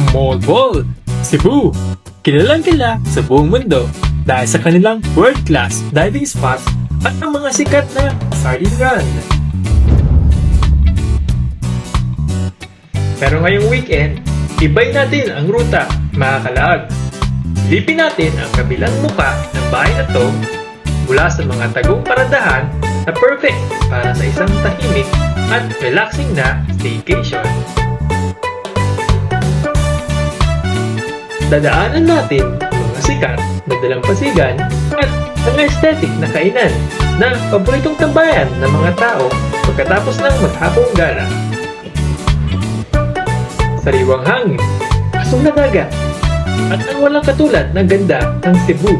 Mall Ball, Cebu. Kilalang kilala sa buong mundo dahil sa kanilang world-class diving spots at ang mga sikat na sardine run. Pero ngayong weekend, ibay natin ang ruta, mga kalaag. Lipin natin ang kabilang muka ng bahay na to mula sa mga tagong paradahan na perfect para sa isang tahimik at relaxing na staycation. Dadaanan natin mga sikat na dalampasigan at mga aesthetic na kainan na paboritong tambayan ng mga tao pagkatapos ng maghapong gala. Sariwang hangin, asong na dagat, at ang walang katulad ng ganda ng Cebu.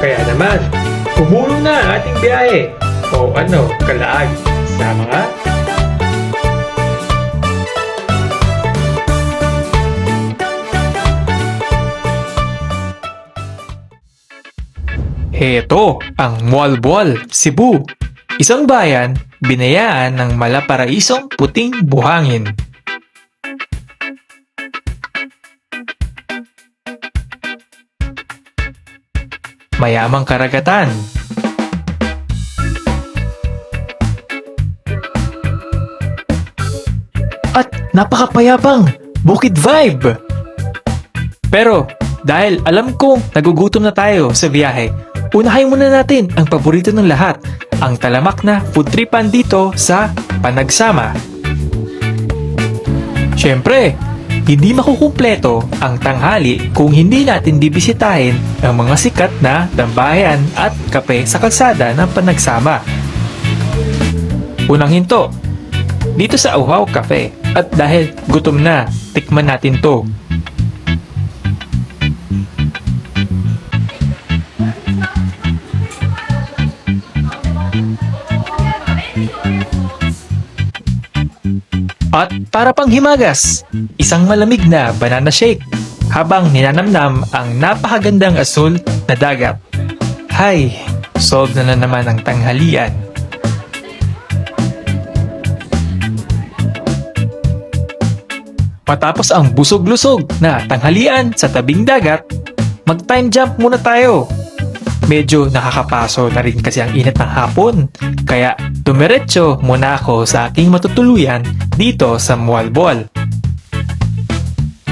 Kaya naman, kumulong na ang ating biyahe o kalaag sa mga Heto ang Mualboal, Cebu. Isang bayan, binayaan ng malaparaisong puting buhangin. Mayamang karagatan. At napakapayapang bukid vibe. Pero dahil alam kong nagugutom na tayo sa biyahe, unahin muna natin ang paborito ng lahat, ang talamak na food tripan dito sa Panagsama. Siyempre, hindi makukumpleto ang tanghali kung hindi natin bibisitahin ang mga sikat na tambayan at kape sa kalsada ng Panagsama. Unang hinto, dito sa Uhaw Cafe, at dahil gutom na, tikman natin to. At para pang himagas, isang malamig na banana shake habang ninanamnam ang napakagandang asul na dagat. Hay, solve na naman ang tanghalian. Matapos ang busog-lusog na tanghalian sa tabing dagat, mag-time jump muna tayo. Medyo nakakapaso na rin kasi ang init ng hapon, kaya dumiretso muna ako sa aking matutuluyan dito sa Mualboal,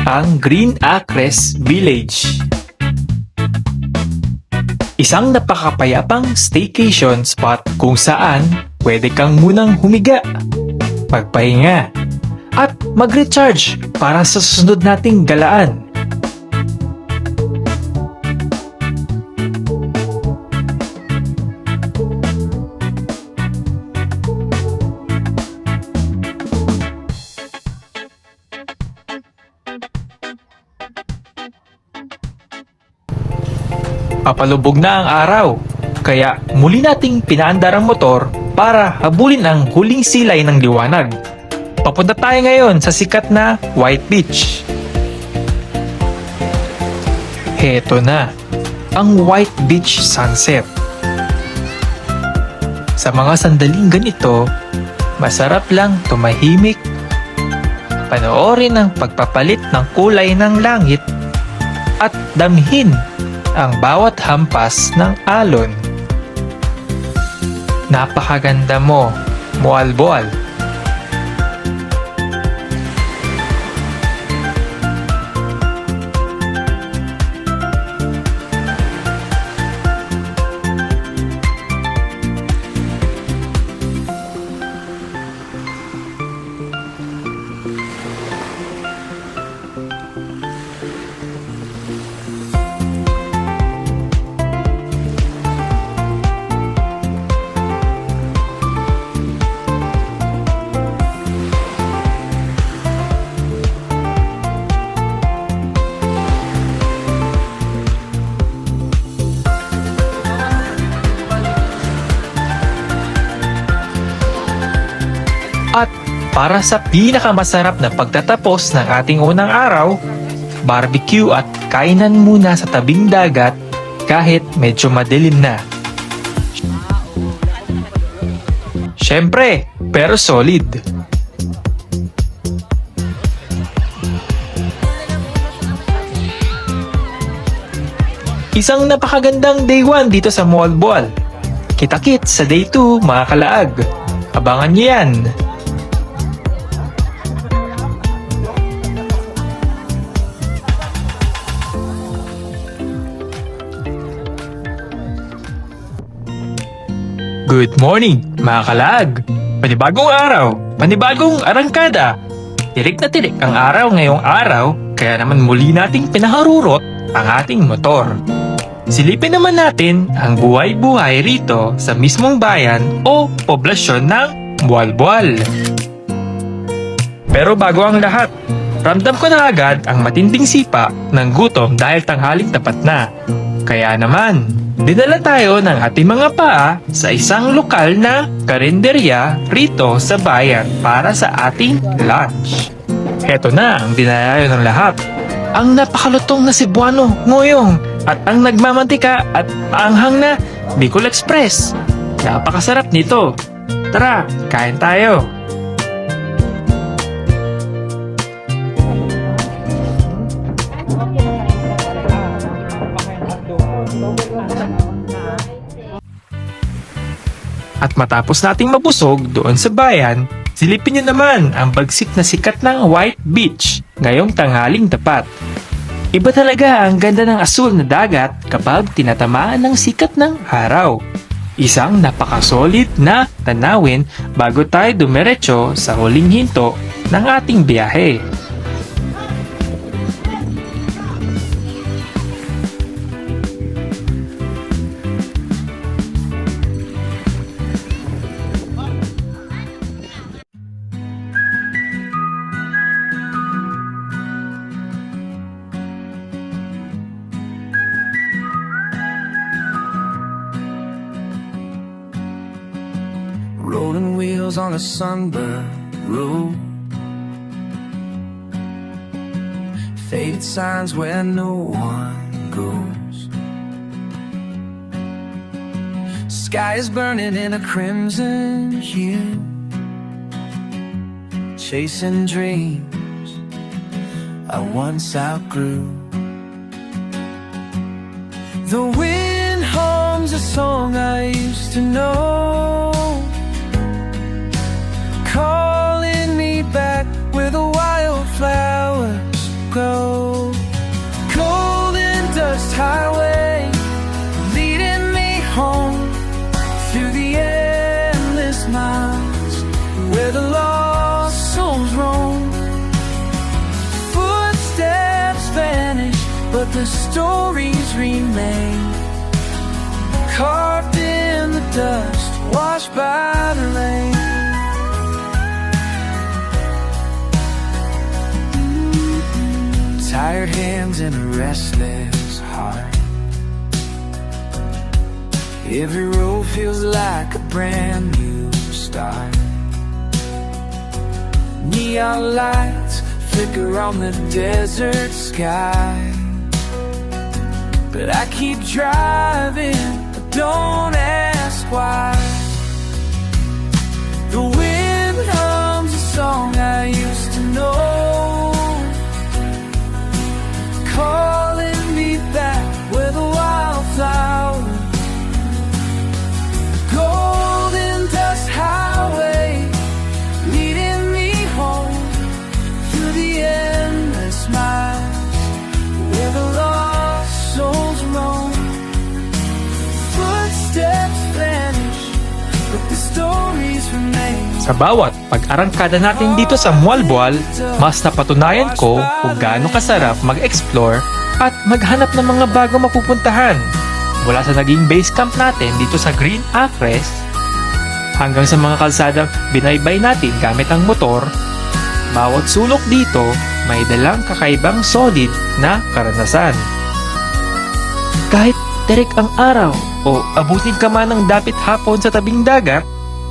ang Green Acres Village. Isang napakapayapang staycation spot kung saan pwede kang munang humiga, magpahinga, at mag-recharge para sa susunod nating galaan. Papalubog na ang araw, kaya muli nating pinaandar ang motor para habulin ang huling silay ng liwanag. Papunta tayo ngayon sa sikat na White Beach. Heto na, ang White Beach Sunset. Sa mga sandaling ganito, masarap lang tumahimik, panoorin ang pagpapalit ng kulay ng langit, at damhin ang bawat hampas ng alon. Napakaganda mo, Mualboal. At para sa pinakamasarap na pagtatapos ng ating unang araw, barbecue at kainan muna sa tabing dagat kahit medyo madilim na. Syempre, pero solid. Isang napakagandang day 1 dito sa Moalboal. Kita-kits sa day 2 mga kalaag. Abangan niyo yan. Good morning mga kalaag. Panibagong araw, panibagong arangkada. Tirik na tirik ang araw ngayong araw, kaya naman muli nating pinaharurot ang ating motor. Silipin naman natin ang buhay-buhay rito sa mismong bayan o poblasyon ng Moalboal. Pero bago ang lahat, ramdam ko na agad ang matinding sipa ng gutom dahil tanghaling tapat na. Kaya naman, dinala tayo ng ating mga paa sa isang lokal na karinderya rito sa bayan para sa ating lunch. Heto na ang dinalayo ng lahat. Ang napakalutong na Cebuano ngoyong at ang nagmamantika at maanghang na Bicol Express. Napakasarap nito. Tara, kain tayo. At matapos nating mabusog doon sa bayan, silipin nyo naman ang bagsik na sikat ng White Beach ngayong tanghaling tapat. Iba talaga ang ganda ng asul na dagat kapag tinatamaan ng sikat ng araw. Isang napakasolid na tanawin bago tayo dumiretso sa huling hinto ng ating biyahe. Rolling wheels on a sunburned road, faded signs where no one goes. Sky is burning in a crimson hue, chasing dreams I once outgrew. The wind hums a song I used to know, calling me back where the wildflowers grow. Golden dust highway leading me home through the endless miles where the lost souls roam. Footsteps vanish, but the stories remain, carved in the dust, washed by the rain. Tired hands and a restless heart, every road feels like a brand new start. Neon lights flicker on the desert sky, but I keep driving, but don't ask why. The wind hums a song I used to know, calling me back where the wildflowers, golden dust highway leading me home through the endless miles where the lost souls roam. Footsteps vanish, but the stories remain. Sa bawat pag-arangkada natin dito sa Moalboal, mas napatunayan ko kung gaano kasarap mag-explore at maghanap ng mga bago mapupuntahan. Mula sa naging base camp natin dito sa Green Acres, hanggang sa mga kalsadang binaybay natin gamit ang motor, bawat sulok dito may dalang kakaibang solid na karanasan. Kahit terik ang araw o abutin ka man ng dapit hapon sa tabing dagat,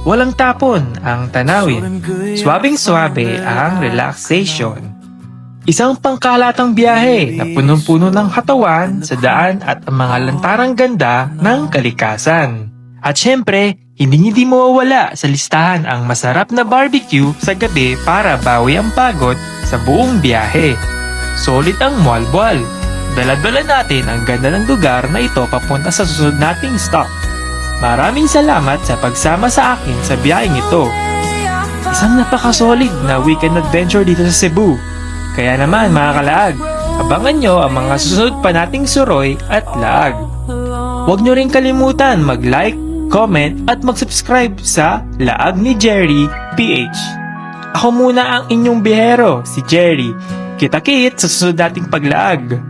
walang tapon ang tanawin. Swabing-swabe ang relaxation. Isang pangkalatang biyahe na punong-puno ng katawan sa daan at ang mga lantarang ganda ng kalikasan. At syempre, hindi mawawala sa listahan ang masarap na barbecue sa gabi para bawi ang pagod sa buong biyahe. Solid ang mualbual. Dala-dala natin ang ganda ng lugar na ito papunta sa susunod nating stop. Maraming salamat sa pagsama sa akin sa biyaheng ito. Isang napakasolid na weekend adventure dito sa Cebu. Kaya naman mga kalaag, abangan nyo ang mga susunod pa nating suroy at laag. Huwag nyo rin kalimutan mag-like, comment at mag-subscribe sa Laag ni Jerry PH. Ako muna ang inyong bihero, si Jerry. Kita-kit sa susunod nating paglaag.